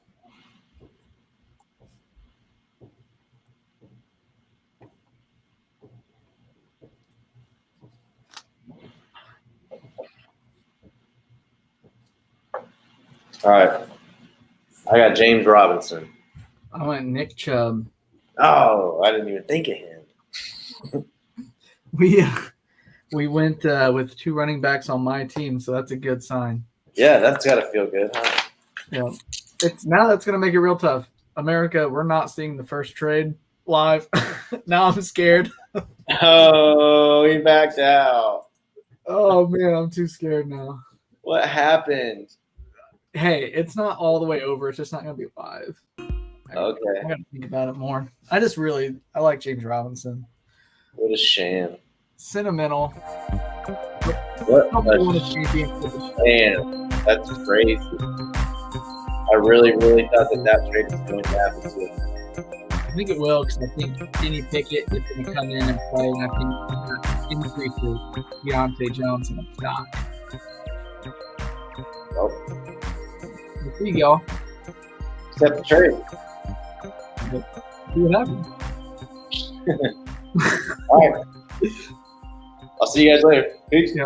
All right. I got James Robinson. I went Nick Chubb. Oh, I didn't even think of him. We went with 2 running backs on my team, so that's a good sign. Yeah, that's got to feel good, huh? Yeah. That's going to make it real tough. America, we're not seeing the first trade live. Now I'm scared. Oh, he backed out. Oh, man, I'm too scared now. What happened? Hey, it's not all the way over. It's just not going to be live. Okay. I got to think about it more. I like James Robinson. What a sham. Sentimental. What I a want a championship. sham. That's crazy. I really, really thought that trade was going to happen too. I think it will because I think Kenny Pickett is going to come in and play, and I think increase with Deontay Jones and a stock. Nope. We'll see, y'all. Except the trade. See what happens. All right. I'll see you guys later. Peace. Yeah.